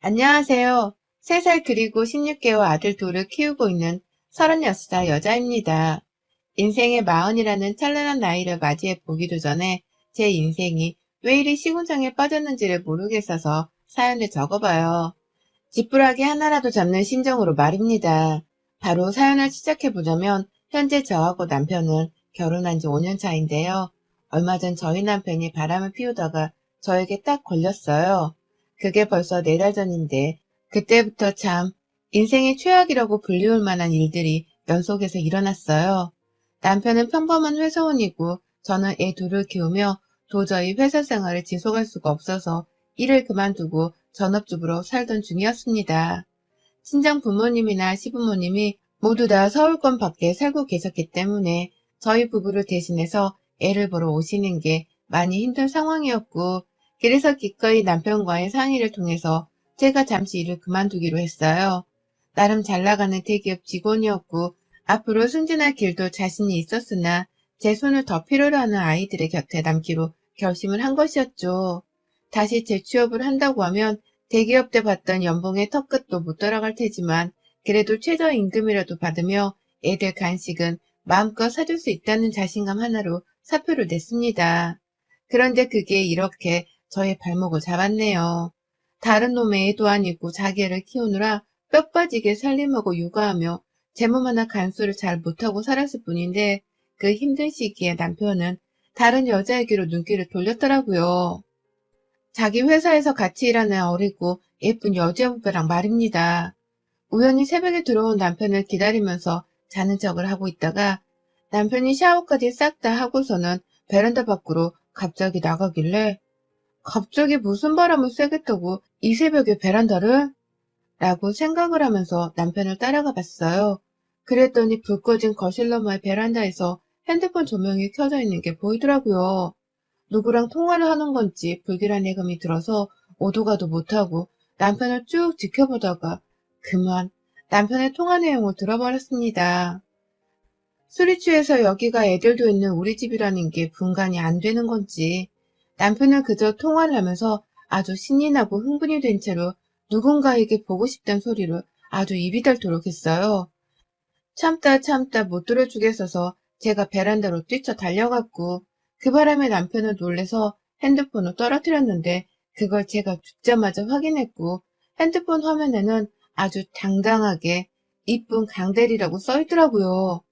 안녕하세요. 3살 그리고 16개월 아들 둘을 키우고 있는 36살 여자입니다. 인생의 마흔이라는 찬란한 나이를 맞이해 보기도 전에 제 인생이 왜 이리 시궁창에 빠졌는지를 모르겠어서 사연을 적어봐요. 지푸라기 하나라도 잡는 심정으로 말입니다. 바로 사연을 시작해보자면 현재 저하고 남편은 결혼한 지 5년 차인데요. 얼마 전 저희 남편이 바람을 피우다가 저에게 딱 걸렸어요. 그게 벌써 4달 전인데 그때부터 참 인생의 최악이라고 불리울 만한 일들이 연속해서 일어났어요. 남편은 평범한 회사원이고 저는 애 둘을 키우며 도저히 회사 생활을 지속할 수가 없어서 일을 그만두고 전업주부로 살던 중이었습니다. 친정 부모님이나 시부모님이 모두 다 서울권 밖에 살고 계셨기 때문에 저희 부부를 대신해서 애를 보러 오시는 게 많이 힘든 상황이었고, 그래서 기꺼이 남편과의 상의를 통해서 제가 잠시 일을 그만두기로 했어요. 나름 잘 나가는 대기업 직원이었고 앞으로 승진할 길도 자신이 있었으나 제 손을 더 필요로 하는 아이들의 곁에 남기로 결심을 한 것이었죠. 다시 재취업을 한다고 하면 대기업 때 받던 연봉의 턱끝도 못 따라갈 테지만 그래도 최저임금이라도 받으며 애들 간식은 마음껏 사줄 수 있다는 자신감 하나로 사표를 냈습니다. 그런데 그게 이렇게 저의 발목을 잡았네요. 다른 놈의 애도 아니고 자기 애를 키우느라 뼈 빠지게 살림하고 육아하며 제 몸 하나 간수를 잘 못하고 살았을 뿐인데 그 힘든 시기에 남편은 다른 여자에게로 눈길을 돌렸더라고요. 자기 회사에서 같이 일하는 어리고 예쁜 여자 후배랑 말입니다. 우연히 새벽에 들어온 남편을 기다리면서 자는 척을 하고 있다가 남편이 샤워까지 싹 다 하고서는 베란다 밖으로 갑자기 나가길래 갑자기 무슨 바람을 쐬겠다고 이 새벽에 베란다를? 라고 생각을 하면서 남편을 따라가 봤어요. 그랬더니 불 꺼진 거실 너머의 베란다에서 핸드폰 조명이 켜져 있는 게 보이더라고요. 누구랑 통화를 하는 건지 불길한 예감이 들어서 오도 가도 못하고 남편을 쭉 지켜보다가 그만 남편의 통화 내용을 들어버렸습니다. 술이 취해서 여기가 애들도 있는 우리 집이라는 게 분간이 안 되는 건지 남편은 그저 통화를 하면서 아주 신이 나고 흥분이 된 채로 누군가에게 보고 싶다는 소리를 아주 입이 닳도록 했어요. 참다 못 들어주겠어서 제가 베란다로 뛰쳐 달려갔고 그 바람에 남편은 놀래서 핸드폰을 떨어뜨렸는데 그걸 제가 죽자마자 확인했고 핸드폰 화면에는 아주 당당하게 이쁜 강대리라고 써있더라고요.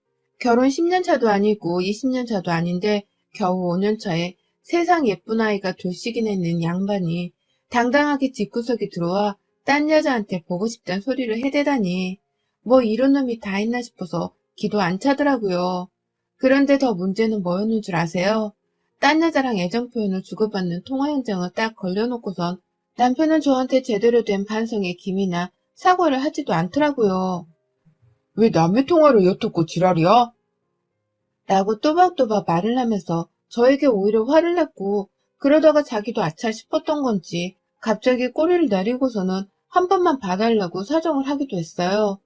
결혼 10년 차도 아니고 20년 차도 아닌데 겨우 5년 차에 세상 예쁜 아이가 둘씩이나 있는 양반이 당당하게 집구석에 들어와 딴 여자한테 보고 싶다는 소리를 해대다니 뭐 이런 놈이 다 있나 싶어서 기도 안 차더라고요. 그런데 더 문제는 뭐였는 줄 아세요? 딴 여자랑 애정 표현을 주고받는 통화 현장을 딱 걸려놓고선 남편은 저한테 제대로 된 반성의 기미나 사과를 하지도 않더라고요. 왜 남의 통화를 엿듣고 지랄이야? 라고 또박또박 말을 하면서 저에게 오히려 화를 냈고 그러다가 자기도 아차 싶었던 건지 갑자기 꼬리를 내리고서는 한 번만 봐달라고 사정을 하기도 했어요.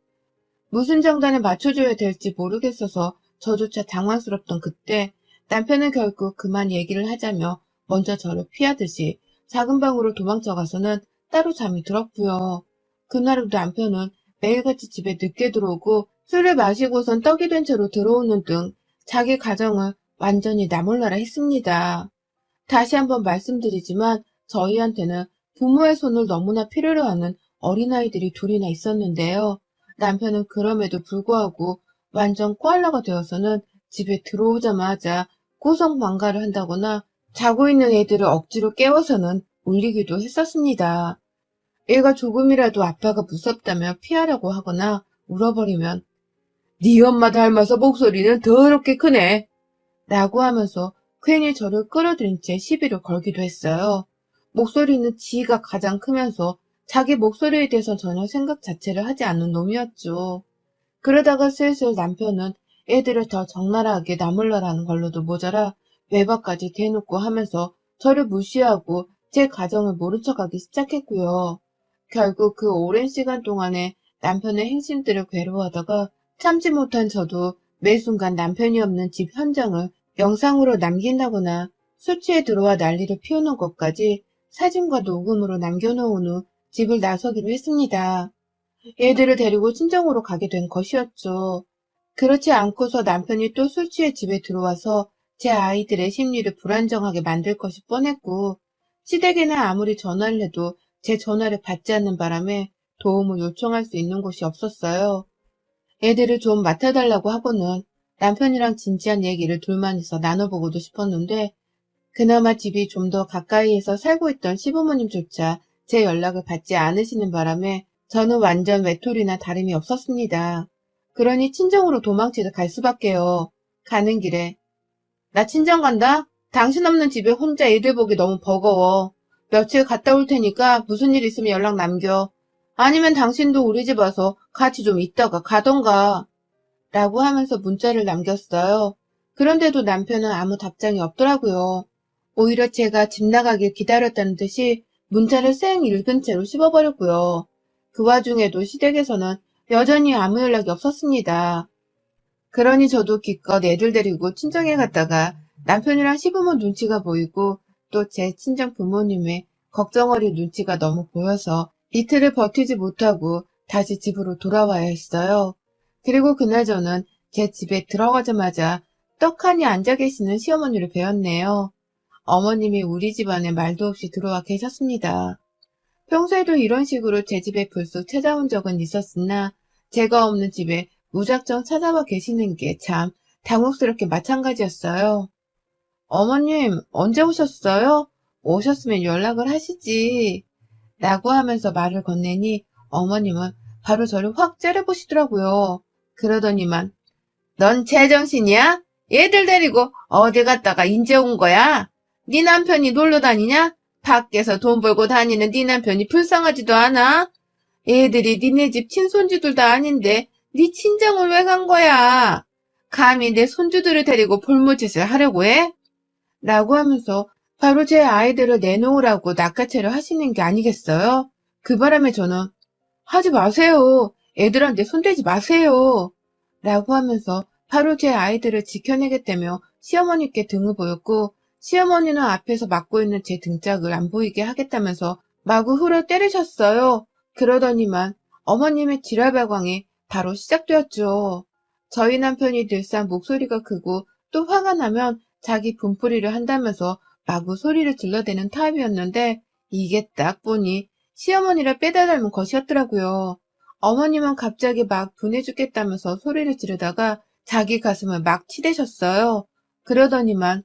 무슨 장단에 맞춰줘야 될지 모르겠어서 저조차 당황스럽던 그때 남편은 결국 그만 얘기를 하자며 먼저 저를 피하듯이 작은 방으로 도망쳐가서는 따로 잠이 들었고요. 그날도 남편은 매일같이 집에 늦게 들어오고 술을 마시고선 떡이 된 채로 들어오는 등 자기 가정을 완전히 나몰라라 했습니다. 다시 한번 말씀드리지만 저희한테는 부모의 손을 너무나 필요로 하는 어린아이들이 둘이나 있었는데요. 남편은 그럼에도 불구하고 완전 꽐라가 되어서는 집에 들어오자마자 고성방가를 한다거나 자고 있는 애들을 억지로 깨워서는 울리기도 했었습니다. 애가 조금이라도 아빠가 무섭다며 피하려고 하거나 울어버리면 네 엄마 닮아서 목소리는 더럽게 크네 라고 하면서 괜히 저를 끌어들인 채 시비를 걸기도 했어요. 목소리는 지가 가장 크면서 자기 목소리에 대해서 전혀 생각 자체를 하지 않는 놈이었죠. 그러다가 슬슬 남편은 애들을 더 적나라하게 나몰라라는 걸로도 모자라 외박까지 대놓고 하면서 저를 무시하고 제 가정을 모른 척하기 시작했고요. 결국 그 오랜 시간 동안에 남편의 행실들을 괴로워하다가 참지 못한 저도 매 순간 남편이 없는 집 현장을 영상으로 남긴다거나 술 취해 들어와 난리를 피우는 것까지 사진과 녹음으로 남겨놓은 후 집을 나서기로 했습니다. 애들을 데리고 친정으로 가게 된 것이었죠. 그렇지 않고서 남편이 또 술 취해 집에 들어와서 제 아이들의 심리를 불안정하게 만들 것이 뻔했고, 시댁에는 아무리 전화를 해도 제 전화를 받지 않는 바람에 도움을 요청할 수 있는 곳이 없었어요. 애들을 좀 맡아달라고 하고는 남편이랑 진지한 얘기를 둘만이서 나눠보고도 싶었는데, 그나마 집이 좀 더 가까이에서 살고 있던 시부모님조차 제 연락을 받지 않으시는 바람에 저는 완전 외톨이나 다름이 없었습니다. 그러니 친정으로 도망치듯 갈 수밖에요. 가는 길에 나 친정 간다? 당신 없는 집에 혼자 애들 보기 너무 버거워. 며칠 갔다 올 테니까 무슨 일 있으면 연락 남겨. 아니면 당신도 우리 집 와서 같이 좀 있다가 가던가. 라고 하면서 문자를 남겼어요. 그런데도 남편은 아무 답장이 없더라고요. 오히려 제가 집 나가길 기다렸다는 듯이 문자를 쌩 읽은 채로 씹어버렸고요. 그 와중에도 시댁에서는 여전히 아무 연락이 없었습니다. 그러니 저도 기껏 애들 데리고 친정에 갔다가 남편이랑 시부모 눈치가 보이고 또 제 친정 부모님의 걱정 어린 눈치가 너무 보여서 이틀을 버티지 못하고 다시 집으로 돌아와야 했어요. 그리고 그날 저는 제 집에 들어가자마자 떡하니 앉아 계시는 시어머니를 뵈었네요. 어머님이 우리 집안에 말도 없이 들어와 계셨습니다. 평소에도 이런 식으로 제 집에 불쑥 찾아온 적은 있었으나 제가 없는 집에 무작정 찾아와 계시는 게 참 당혹스럽게 마찬가지였어요. 어머님, 언제 오셨어요? 오셨으면 연락을 하시지. 라고 하면서 말을 건네니 어머님은 바로 저를 확 째려보시더라고요. 그러더니만 넌 제정신이야? 얘들 데리고 어디 갔다가 인제 온 거야? 네 남편이 놀러 다니냐? 밖에서 돈 벌고 다니는 네 남편이 불쌍하지도 않아? 애들이 니네 집 친손주들도 아닌데 네 친정을 왜 간 거야? 감히 내 손주들을 데리고 볼모짓을 하려고 해? 라고 하면서 바로 제 아이들을 내놓으라고 낚아채려 하시는 게 아니겠어요? 그 바람에 저는 하지 마세요. 애들한테 손대지 마세요. 라고 하면서 바로 제 아이들을 지켜내겠다며 시어머니께 등을 보였고 시어머니는 앞에서 막고 있는 제 등짝을 안 보이게 하겠다면서 마구 훌어 때리셨어요. 그러더니만 어머님의 지랄발광이 바로 시작되었죠. 저희 남편이 늘상 목소리가 크고 또 화가 나면 자기 분풀이를 한다면서 마구 소리를 질러대는 타입이었는데 이게 딱 보니 시어머니를 빼다 닮은 것이었더라고요. 어머님은 갑자기 막 분해 죽겠다면서 소리를 지르다가 자기 가슴을 막 치대셨어요. 그러더니만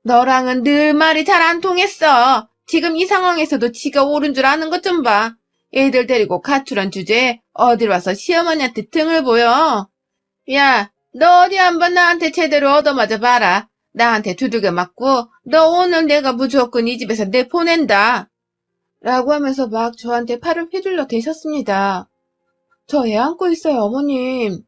너랑은 늘 말이 잘 안 통했어. 지금 이 상황에서도 지가 옳은 줄 아는 것 좀 봐. 애들 데리고 가출한 주제에 어딜 와서 시어머니한테 등을 보여. 야, 너 어디 한번 나한테 제대로 얻어맞아 봐라. 나한테 두들겨 맞고 너 오늘 내가 무조건 이 집에서 내보낸다. 라고 하면서 막 저한테 팔을 휘둘러 대셨습니다. 저 애 안고 있어요, 어머님.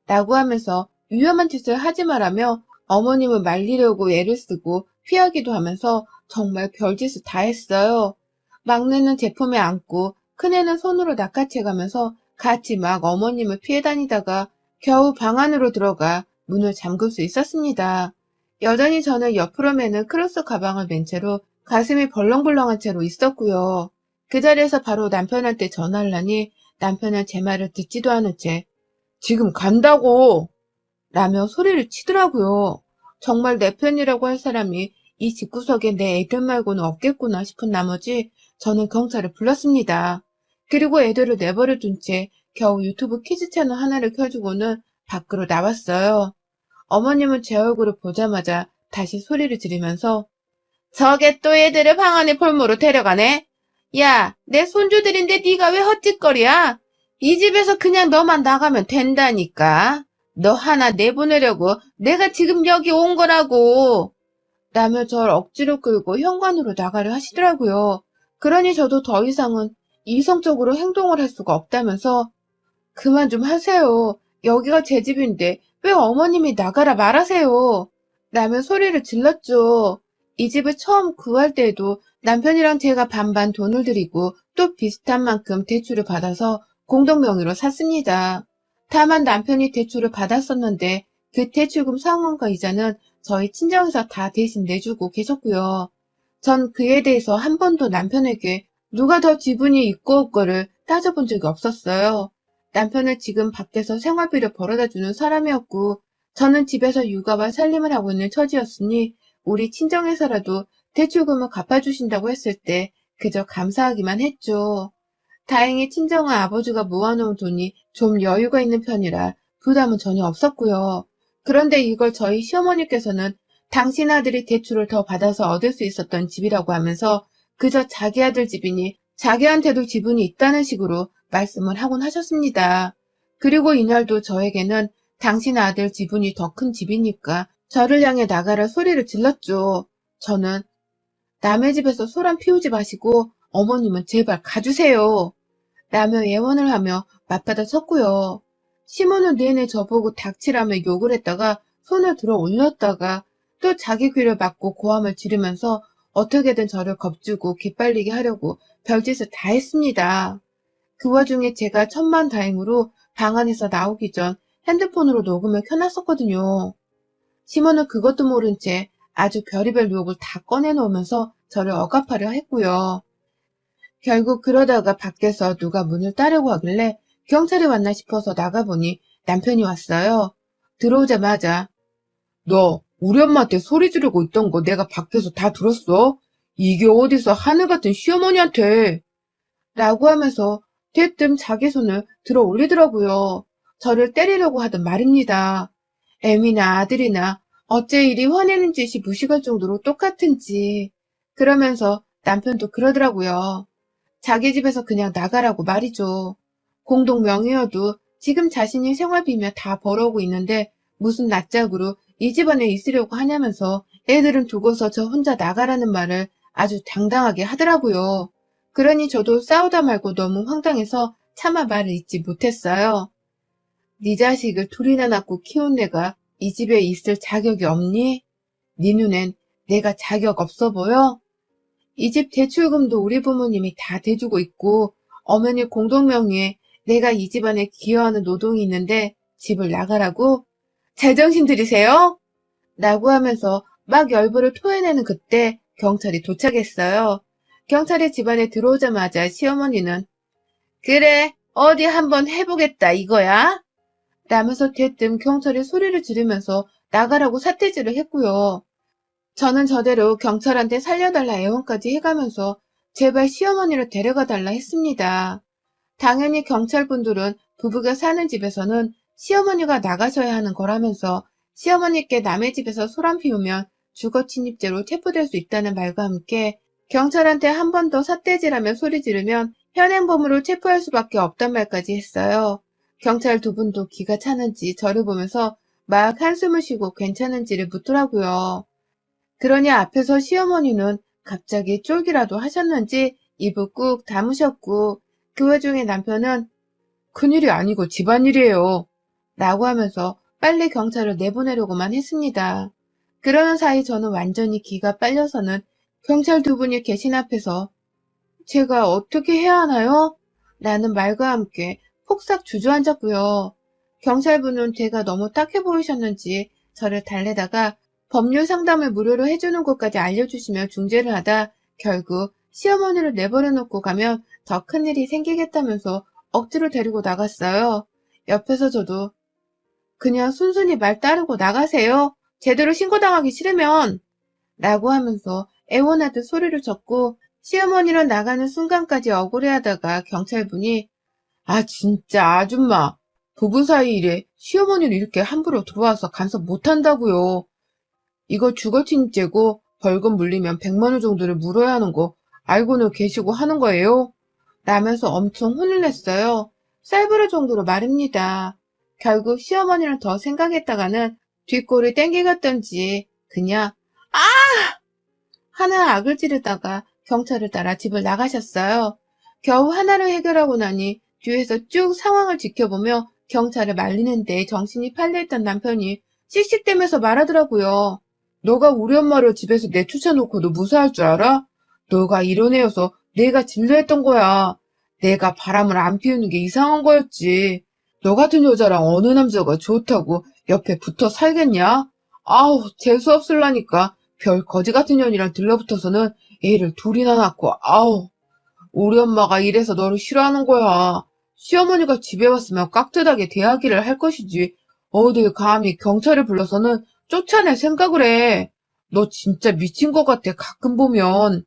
라고 하면서 위험한 짓을 하지 말라며 어머님을 말리려고 애를 쓰고 피하기도 하면서 정말 별짓을 다 했어요. 막내는 제품에 안고 큰애는 손으로 낚아채가면서 같이 막 어머님을 피해 다니다가 겨우 방 안으로 들어가 문을 잠글 수 있었습니다. 여전히 저는 옆으로 매는 크로스 가방을 맨 채로 가슴이 벌렁벌렁한 채로 있었고요. 그 자리에서 바로 남편한테 전화를 하니 남편은 제 말을 듣지도 않은 채 지금 간다고! 라며 소리를 치더라고요. 정말 내 편이라고 할 사람이 이 집구석에 내 애들 말고는 없겠구나 싶은 나머지 저는 경찰을 불렀습니다. 그리고 애들을 내버려 둔 채 겨우 유튜브 키즈 채널 하나를 켜주고는 밖으로 나왔어요. 어머님은 제 얼굴을 보자마자 다시 소리를 지르면서 저게 또 애들을 방 안에 볼모로 데려가네? 야, 내 손주들인데 네가 왜 헛짓거리야? 이 집에서 그냥 너만 나가면 된다니까. 너 하나 내보내려고 내가 지금 여기 온 거라고. 라며 절 억지로 끌고 현관으로 나가려 하시더라고요. 그러니 저도 더 이상은 이성적으로 행동을 할 수가 없다면서 그만 좀 하세요. 여기가 제 집인데 왜 어머님이 나가라 말하세요. 라며 소리를 질렀죠. 이 집을 처음 구할 때에도 남편이랑 제가 반반 돈을 들이고 또 비슷한 만큼 대출을 받아서 공동명의로 샀습니다. 다만 남편이 대출을 받았었는데 그 대출금 상환과 이자는 저희 친정에서 다 대신 내주고 계셨고요. 전 그에 대해서 한 번도 남편에게 누가 더 지분이 있고 없고를 따져본 적이 없었어요. 남편은 지금 밖에서 생활비를 벌어다주는 사람이었고 저는 집에서 육아와 살림을 하고 있는 처지였으니 우리 친정에서라도 대출금을 갚아주신다고 했을 때 그저 감사하기만 했죠. 다행히 친정은 아버지가 모아놓은 돈이 좀 여유가 있는 편이라 부담은 전혀 없었고요. 그런데 이걸 저희 시어머니께서는 당신 아들이 대출을 더 받아서 얻을 수 있었던 집이라고 하면서 그저 자기 아들 집이니 자기한테도 지분이 있다는 식으로 말씀을 하곤 하셨습니다. 그리고 이날도 저에게는 당신 아들 지분이 더 큰 집이니까 저를 향해 나가라 소리를 질렀죠. 저는 남의 집에서 소란 피우지 마시고 어머님은 제발 가주세요. 라며 예원을 하며 맞받아 섰고요. 시모는 내내 저보고 닥치라며 욕을 했다가 손을 들어 올렸다가 또 자기 귀를 막고 고함을 지르면서 어떻게든 저를 겁주고 기빨리게 하려고 별짓을 다 했습니다. 그 와중에 제가 천만다행으로 방 안에서 나오기 전 핸드폰으로 녹음을 켜놨었거든요. 시모는 그것도 모른 채 아주 별의별 욕을 다 꺼내놓으면서 저를 억압하려 했고요. 결국 그러다가 밖에서 누가 문을 따려고 하길래 경찰이 왔나 싶어서 나가보니 남편이 왔어요. 들어오자마자 너 우리 엄마한테 소리 지르고 있던 거 내가 밖에서 다 들었어? 이게 어디서 하늘 같은 시어머니한테 라고 하면서 대뜸 자기 손을 들어 올리더라고요. 저를 때리려고 하던 말입니다. 애미나 아들이나 어째 이리 화내는 짓이 무식할 정도로 똑같은지. 그러면서 남편도 그러더라고요. 자기 집에서 그냥 나가라고 말이죠. 공동 명의여도 지금 자신이 생활비며 다 벌어오고 있는데 무슨 낯짝으로 이 집안에 있으려고 하냐면서 애들은 두고서 저 혼자 나가라는 말을 아주 당당하게 하더라고요. 그러니 저도 싸우다 말고 너무 황당해서 차마 말을 잇지 못했어요. 네 자식을 둘이나 낳고 키운 내가 이 집에 있을 자격이 없니? 네 눈엔 내가 자격 없어 보여? 이 집 대출금도 우리 부모님이 다 대주고 있고 어머니 공동명의에 내가 이 집안에 기여하는 노동이 있는데 집을 나가라고? 제정신 들이세요? 라고 하면서 막 열불을 토해내는 그때 경찰이 도착했어요. 경찰이 집안에 들어오자마자 시어머니는 그래 어디 한번 해보겠다 이거야? 라면서 대뜸 경찰이 소리를 지르면서 나가라고 사태질을 했고요. 저는 저대로 경찰한테 살려달라 애원까지 해가면서 제발 시어머니를 데려가달라 했습니다. 당연히 경찰분들은 부부가 사는 집에서는 시어머니가 나가셔야 하는 거라면서 시어머니께 남의 집에서 소란 피우면 주거침입죄로 체포될 수 있다는 말과 함께 경찰한테 한 번 더 삿대질하며 소리 지르면 현행범으로 체포할 수밖에 없단 말까지 했어요. 경찰 두 분도 기가 차는지 저를 보면서 막 한숨을 쉬고 괜찮은지를 묻더라고요. 그러니 앞에서 시어머니는 갑자기 쫄기라도 하셨는지 입을 꾹 다무셨고 그 와중에 남편은 큰일이 아니고 집안일이에요 라고 하면서 빨리 경찰을 내보내려고만 했습니다. 그러는 사이 저는 완전히 기가 빨려서는 경찰 두 분이 계신 앞에서 제가 어떻게 해야 하나요? 라는 말과 함께 폭삭 주저앉았고요. 경찰분은 제가 너무 딱해 보이셨는지 저를 달래다가 법률 상담을 무료로 해주는 곳까지 알려주시며 중재를 하다 결국 시어머니를 내버려 놓고 가면 더 큰일이 생기겠다면서 억지로 데리고 나갔어요. 옆에서 저도 그냥 순순히 말 따르고 나가세요. 제대로 신고당하기 싫으면 라고 하면서 애원하듯 소리를 쳤고 시어머니랑 나가는 순간까지 억울해하다가 경찰분이 아 진짜 아줌마 부부 사이 일에 시어머니를 이렇게 함부로 들어와서 간섭 못한다고요. 이거 주거침입죄고 벌금 물리면 100만 원 정도를 물어야 하는 거 알고는 계시고 하는 거예요? 라면서 엄청 혼을 냈어요. 쌀부를 정도로 말입니다. 결국 시어머니를 더 생각했다가는 뒷골을 땡기갔던지 그냥 아! 하는 악을 지르다가 경찰을 따라 집을 나가셨어요. 겨우 하나를 해결하고 나니 뒤에서 쭉 상황을 지켜보며 경찰을 말리는데 정신이 팔려있던 남편이 씩씩대면서 말하더라고요. 너가 우리 엄마를 집에서 내쫓아놓고도 무사할 줄 알아? 너가 이런 애여서 내가 진료했던 거야. 내가 바람을 안 피우는 게 이상한 거였지. 너 같은 여자랑 어느 남자가 좋다고 옆에 붙어 살겠냐? 아우 재수없을라니까 별 거지 같은 년이랑 들러붙어서는 애를 둘이나 낳고 아우 우리 엄마가 이래서 너를 싫어하는 거야. 시어머니가 집에 왔으면 깍듯하게 대하기를 할 것이지. 어딜 감히 경찰을 불러서는 쫓아낼 생각을 해. 너 진짜 미친 것 같아, 가끔 보면.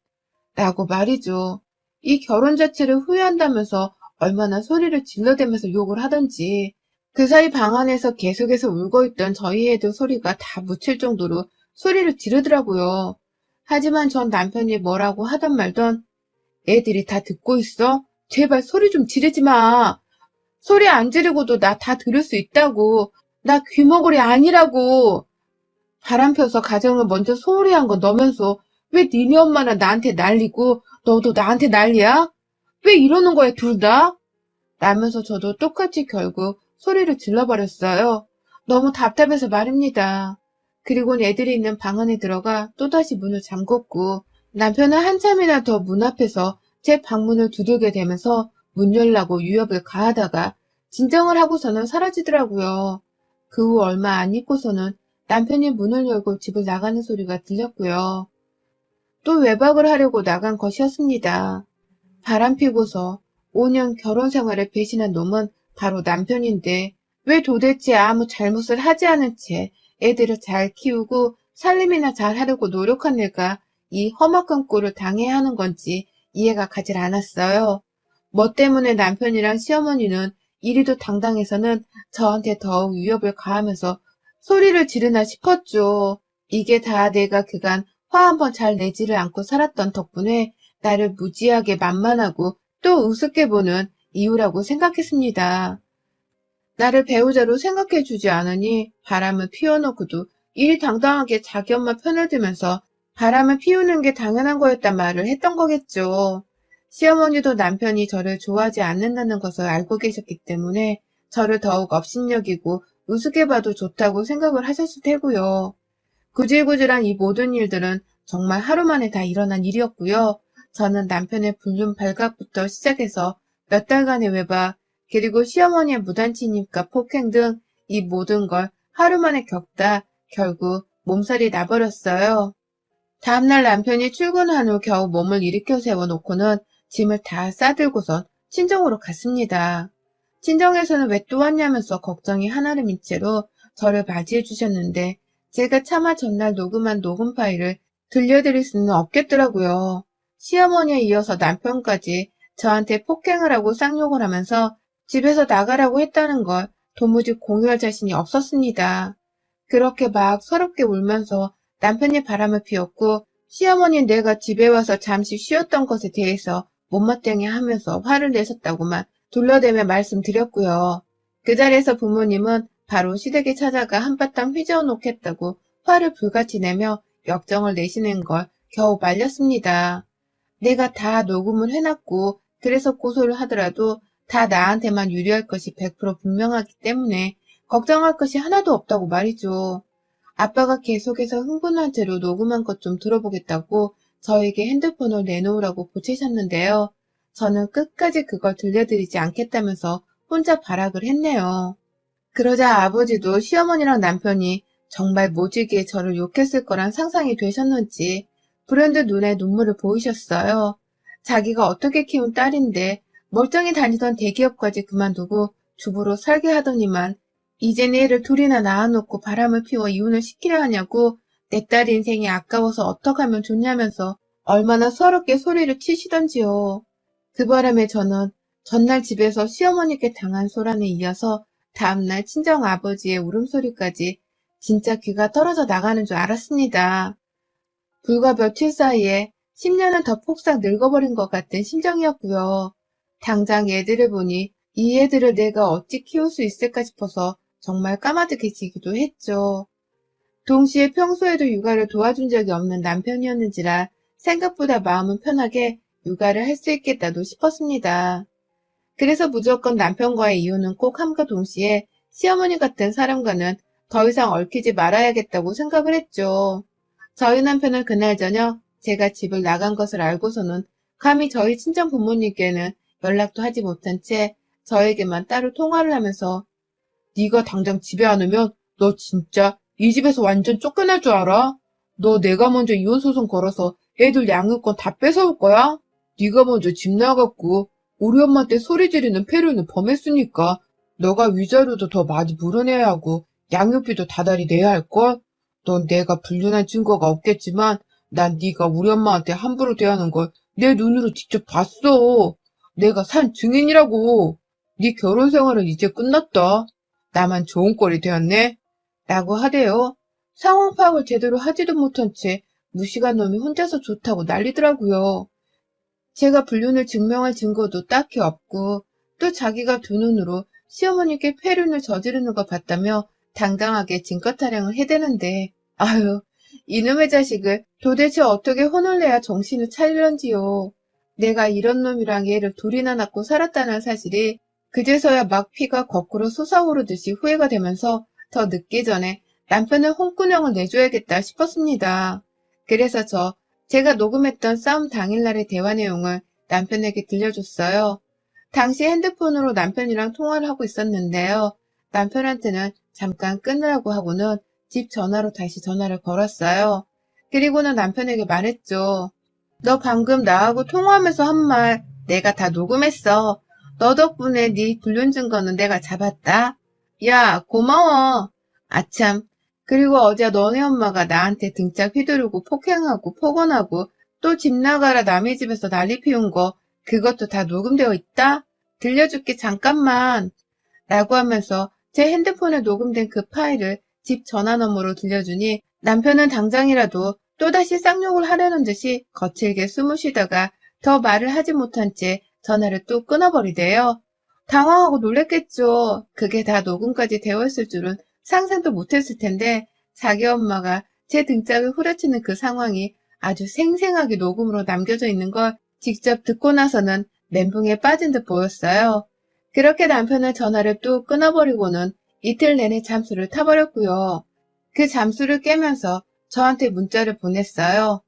라고 말이죠. 이 결혼 자체를 후회한다면서 얼마나 소리를 질러대면서 욕을 하던지. 그 사이 방 안에서 계속해서 울고 있던 저희 애들 소리가 다 묻힐 정도로 소리를 지르더라고요. 하지만 전 남편이 뭐라고 하던 말던 애들이 다 듣고 있어? 제발 소리 좀 지르지 마. 소리 안 지르고도 나 다 들을 수 있다고. 나 귀머거리 아니라고. 바람 펴서 가정을 먼저 소홀히 한 건 너면서 왜 니네 엄마는 나한테 난리고 너도 나한테 난리야? 왜 이러는 거야 둘 다? 라면서 저도 똑같이 결국 소리를 질러버렸어요. 너무 답답해서 말입니다. 그리고는 애들이 있는 방 안에 들어가 또다시 문을 잠궜고 남편은 한참이나 더 문 앞에서 제 방문을 두들게 되면서 문 열라고 유협을 가하다가 진정을 하고서는 사라지더라고요. 그 후 얼마 안 있고서는 남편이 문을 열고 집을 나가는 소리가 들렸고요. 또 외박을 하려고 나간 것이었습니다. 바람피고서 5년 결혼 생활을 배신한 놈은 바로 남편인데 왜 도대체 아무 잘못을 하지 않은 채 애들을 잘 키우고 살림이나 잘 하려고 노력한 애가 이 험악한 꼴을 당해야 하는 건지 이해가 가질 않았어요. 뭐 때문에 남편이랑 시어머니는 이리도 당당해서는 저한테 더욱 위협을 가하면서 소리를 지르나 싶었죠. 이게 다 내가 그간 화 한번 잘 내지를 않고 살았던 덕분에 나를 무지하게 만만하고 또 우습게 보는 이유라고 생각했습니다. 나를 배우자로 생각해주지 않으니 바람을 피워놓고도 일당당하게 자기 엄마 편을 들면서 바람을 피우는 게 당연한 거였단 말을 했던 거겠죠. 시어머니도 남편이 저를 좋아하지 않는다는 것을 알고 계셨기 때문에 저를 더욱 업신여기고 우습게 봐도 좋다고 생각을 하셨을 테고요. 구질구질한 이 모든 일들은 정말 하루 만에 다 일어난 일이었고요. 저는 남편의 불륜 발각부터 시작해서 몇 달간의 외박, 그리고 시어머니의 무단침입과 폭행 등 이 모든 걸 하루 만에 겪다 결국 몸살이 나버렸어요. 다음날 남편이 출근한 후 겨우 몸을 일으켜 세워놓고는 짐을 다 싸들고선 친정으로 갔습니다. 친정에서는 왜 또 왔냐면서 걱정이 하나름인 채로 저를 맞이해 주셨는데 제가 차마 전날 녹음한 녹음 파일을 들려드릴 수는 없겠더라고요. 시어머니에 이어서 남편까지 저한테 폭행을 하고 쌍욕을 하면서 집에서 나가라고 했다는 걸 도무지 공유할 자신이 없었습니다. 그렇게 막 서럽게 울면서 남편이 바람을 피웠고 시어머니는 내가 집에 와서 잠시 쉬었던 것에 대해서 못마땅해 하면서 화를 내셨다고만 둘러대며 말씀드렸고요. 그 자리에서 부모님은 바로 시댁에 찾아가 한바탕 휘저어 놓겠다고 화를 불같이 내며 역정을 내시는 걸 겨우 말렸습니다. 내가 다 녹음을 해놨고 그래서 고소를 하더라도 다 나한테만 유리할 것이 100% 분명하기 때문에 걱정할 것이 하나도 없다고 말이죠. 아빠가 계속해서 흥분한 채로 녹음한 것 좀 들어보겠다고 저에게 핸드폰을 내놓으라고 보채셨는데요. 저는 끝까지 그걸 들려드리지 않겠다면서 혼자 발악을 했네요. 그러자 아버지도 시어머니랑 남편이 정말 모지게 저를 욕했을 거란 상상이 되셨는지 불현듯 눈에 눈물을 보이셨어요. 자기가 어떻게 키운 딸인데 멀쩡히 다니던 대기업까지 그만두고 주부로 살게 하더니만 이젠 애를 둘이나 낳아놓고 바람을 피워 이혼을 시키려 하냐고 내 딸 인생이 아까워서 어떡 하면 좋냐면서 얼마나 서럽게 소리를 치시던지요. 그 바람에 저는 전날 집에서 시어머니께 당한 소란에 이어서 다음날 친정아버지의 울음소리까지 진짜 귀가 떨어져 나가는 줄 알았습니다. 불과 며칠 사이에 10년은 더 폭삭 늙어버린 것 같은 심정이었고요. 당장 애들을 보니 이 애들을 내가 어찌 키울 수 있을까 싶어서 정말 까마득해지기도 했죠. 동시에 평소에도 육아를 도와준 적이 없는 남편이었는지라 생각보다 마음은 편하게 육아를 할 수 있겠다도 싶었습니다. 그래서 무조건 남편과의 이혼은 꼭 함과 동시에 시어머니 같은 사람과는 더 이상 얽히지 말아야겠다고 생각을 했죠. 저희 남편은 그날 저녁 제가 집을 나간 것을 알고서는 감히 저희 친정 부모님께는 연락도 하지 못한 채 저에게만 따로 통화를 하면서 네가 당장 집에 안 오면 너 진짜 이 집에서 완전 쫓겨날 줄 알아? 너 내가 먼저 이혼 소송 걸어서 애들 양육권 다 뺏어올 거야? 네가 먼저 집 나갔고 우리 엄마한테 소리 지르는 폐륜을 범했으니까 너가 위자료도 더 많이 물어내야 하고 양육비도 다달이 내야 할걸? 넌 내가 불륜한 증거가 없겠지만 난 네가 우리 엄마한테 함부로 대하는 걸 내 눈으로 직접 봤어. 내가 산 증인이라고. 네 결혼 생활은 이제 끝났다. 나만 좋은 꼴이 되었네. 라고 하대요. 상황 파악을 제대로 하지도 못한 채 무식한 놈이 혼자서 좋다고 난리더라고요. 제가 불륜을 증명할 증거도 딱히 없고 또 자기가 두 눈으로 시어머니께 폐륜을 저지르는 거 봤다며 당당하게 증거 타령을 해대는데 아유 이놈의 자식을 도대체 어떻게 혼을 내야 정신을 차리런지요. 내가 이런 놈이랑 얘를 둘이나 낳고 살았다는 사실이 그제서야 막 피가 거꾸로 솟아오르듯이 후회가 되면서 더 늦기 전에 남편의 홍군형을 내줘야겠다 싶었습니다. 그래서 제가 녹음했던 싸움 당일날의 대화 내용을 남편에게 들려줬어요. 당시 핸드폰으로 남편이랑 통화를 하고 있었는데요. 남편한테는 잠깐 끊으라고 하고는 집 전화로 다시 전화를 걸었어요. 그리고는 남편에게 말했죠. 너 방금 나하고 통화하면서 한 말 내가 다 녹음했어. 너 덕분에 네 불륜 증거는 내가 잡았다. 야, 고마워. 아참. 그리고 어제 너네 엄마가 나한테 등짝 휘두르고 폭행하고 폭언하고 또 집 나가라 남의 집에서 난리 피운 거 그것도 다 녹음되어 있다? 들려줄게 잠깐만. 라고 하면서 제 핸드폰에 녹음된 그 파일을 집 전화 너머로 들려주니 남편은 당장이라도 또다시 쌍욕을 하려는 듯이 거칠게 숨을 쉬다가 더 말을 하지 못한 채 전화를 또 끊어버리대요. 당황하고 놀랬겠죠. 그게 다 녹음까지 되어 있을 줄은 상상도 못했을 텐데 자기 엄마가 제 등짝을 후려치는 그 상황이 아주 생생하게 녹음으로 남겨져 있는 걸 직접 듣고 나서는 멘붕에 빠진 듯 보였어요. 그렇게 남편은 전화를 또 끊어버리고는 이틀 내내 잠수를 타버렸고요. 그 잠수를 깨면서 저한테 문자를 보냈어요.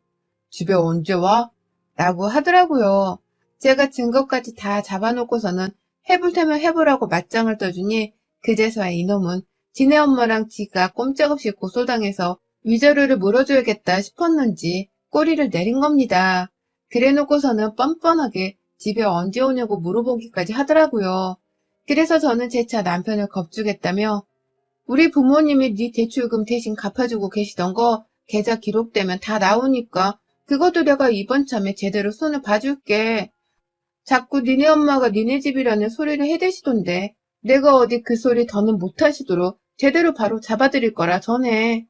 집에 언제 와? 라고 하더라고요. 제가 증거까지 다 잡아놓고서는 해볼 테면 해보라고 맞짱을 떠주니 그제서야 이놈은 지네 엄마랑 지가 꼼짝없이 고소당해서 위자료를 물어줘야겠다 싶었는지 꼬리를 내린 겁니다. 그래놓고서는 뻔뻔하게 집에 언제 오냐고 물어보기까지 하더라고요. 그래서 저는 재차 남편을 겁주겠다며 우리 부모님이 네 대출금 대신 갚아주고 계시던 거 계좌 기록되면 다 나오니까 그것도 내가 이번 참에 제대로 손을 봐줄게. 자꾸 니네 엄마가 니네 집이라는 소리를 해대시던데 내가 어디 그 소리 더는 못하시도록 제대로 바로 잡아드릴 거라 전해.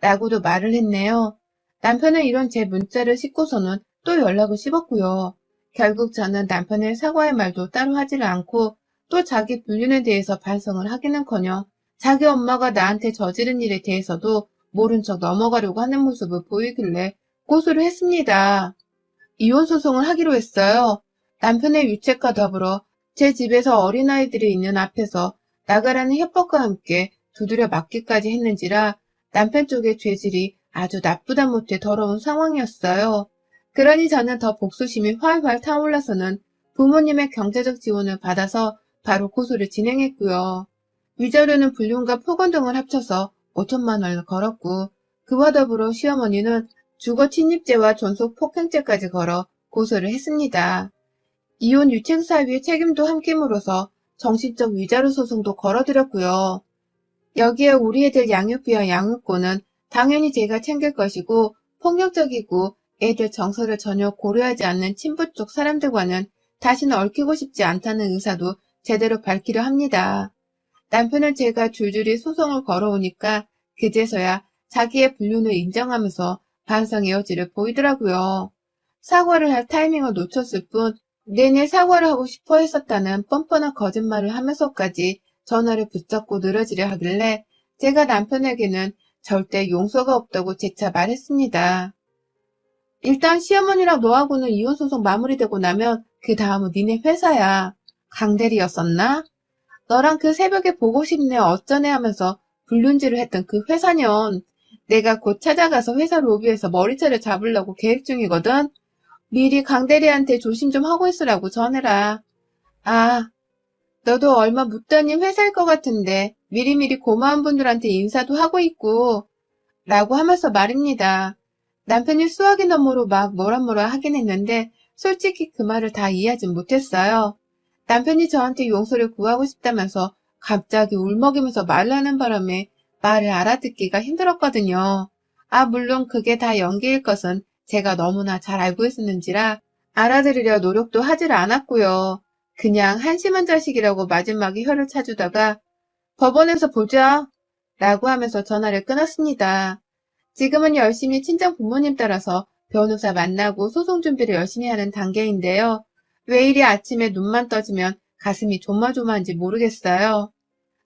라고도 말을 했네요. 남편은 이런 제 문자를 싣고서는 또 연락을 씹었고요. 결국 저는 남편의 사과의 말도 따로 하지를 않고 또 자기 불륜에 대해서 반성을 하기는커녕 자기 엄마가 나한테 저지른 일에 대해서도 모른 척 넘어가려고 하는 모습을 보이길래 고소를 했습니다. 이혼 소송을 하기로 했어요. 남편의 유책과 더불어 제 집에서 어린아이들이 있는 앞에서 나가라는 협박과 함께 두드려 맞기까지 했는지라 남편 쪽의 죄질이 아주 나쁘다 못해 더러운 상황이었어요. 그러니 저는 더 복수심이 활활 타올라서는 부모님의 경제적 지원을 받아서 바로 고소를 진행했고요. 위자료는 불륜과 폭언 등을 합쳐서 5천만 원을 걸었고 그와 더불어 시어머니는 주거 침입죄와 존속 폭행죄까지 걸어 고소를 했습니다. 이혼 유책 사유의 책임도 함께물어서 정신적 위자료 소송도 걸어드렸고요. 여기에 우리 애들 양육비와 양육권은 당연히 제가 챙길 것이고 폭력적이고 애들 정서를 전혀 고려하지 않는 친부 쪽 사람들과는 다시는 얽히고 싶지 않다는 의사도 제대로 밝히려 합니다. 남편은 제가 줄줄이 소송을 걸어오니까 그제서야 자기의 불륜을 인정하면서 반성의 여지를 보이더라고요. 사과를 할 타이밍을 놓쳤을 뿐 내내 사과를 하고 싶어 했었다는 뻔뻔한 거짓말을 하면서까지 전화를 붙잡고 늘어지려 하길래 제가 남편에게는 절대 용서가 없다고 재차 말했습니다. 일단 시어머니랑 너하고는 이혼소송 마무리되고 나면 그 다음은 니네 회사야. 강대리였었나? 너랑 그 새벽에 보고 싶네 어쩌네 하면서 불륜질을 했던 그 회사년. 내가 곧 찾아가서 회사 로비에서 머리채를 잡으려고 계획 중이거든. 미리 강대리한테 조심 좀 하고 있으라고 전해라. 아, 너도 얼마 못 다닌 회사일 것 같은데 미리미리 고마운 분들한테 인사도 하고 있고 라고 하면서 말입니다. 남편이 수화기 너머로 막 뭐라 하긴 했는데 솔직히 그 말을 다 이해하진 못했어요. 남편이 저한테 용서를 구하고 싶다면서 갑자기 울먹이면서 말을 하는 바람에 말을 알아듣기가 힘들었거든요. 물론 그게 다 연기일 것은 제가 너무나 잘 알고 있었는지라 알아들으려 노력도 하질 않았고요. 그냥 한심한 자식이라고 마지막에 혀를 차주다가 법원에서 보자 라고 하면서 전화를 끊었습니다. 지금은 열심히 친정 부모님 따라서 변호사 만나고 소송 준비를 열심히 하는 단계인데요. 왜 이리 아침에 눈만 떠지면 가슴이 조마조마한지 모르겠어요.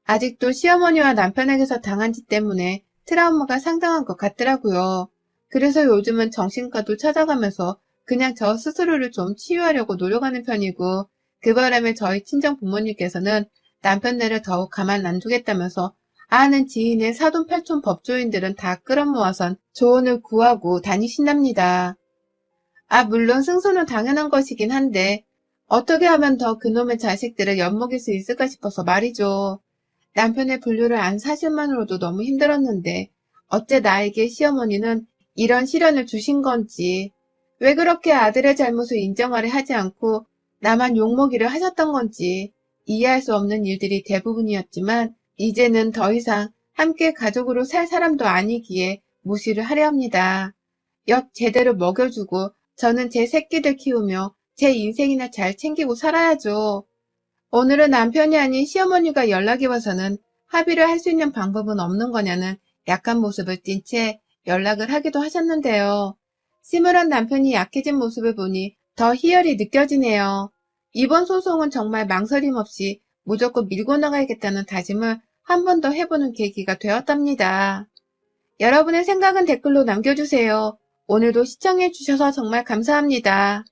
아직도 시어머니와 남편에게서 당한 짓 때문에 트라우마가 상당한 것 같더라고요. 그래서 요즘은 정신과도 찾아가면서 그냥 저 스스로를 좀 치유하려고 노력하는 편이고, 그 바람에 저희 친정 부모님께서는 남편네를 더욱 가만 안 두겠다면서 아는 지인의 사돈팔촌 법조인들은 다 끌어모아선 조언을 구하고 다니신답니다. 물론 승소는 당연한 것이긴 한데 어떻게 하면 더 그놈의 자식들을 엿먹일 수 있을까 싶어서 말이죠. 남편의 분류를 안 사실만으로도 너무 힘들었는데 어째 나에게 시어머니는 이런 시련을 주신 건지, 왜 그렇게 아들의 잘못을 인정하려 하지 않고 나만 욕먹이를 하셨던 건지 이해할 수 없는 일들이 대부분이었지만 이제는 더 이상 함께 가족으로 살 사람도 아니기에 무시를 하려 합니다. 엿 제대로 먹여주고 저는 제 새끼들 키우며 제 인생이나 잘 챙기고 살아야죠. 오늘은 남편이 아닌 시어머니가 연락이 와서는 합의를 할 수 있는 방법은 없는 거냐는 약한 모습을 띈 채 연락을 하기도 하셨는데요. 심을한 남편이 약해진 모습을 보니 더 희열이 느껴지네요. 이번 소송은 정말 망설임 없이 무조건 밀고 나가야겠다는 다짐을 한 번 더 해보는 계기가 되었답니다. 여러분의 생각은 댓글로 남겨주세요. 오늘도 시청해주셔서 정말 감사합니다.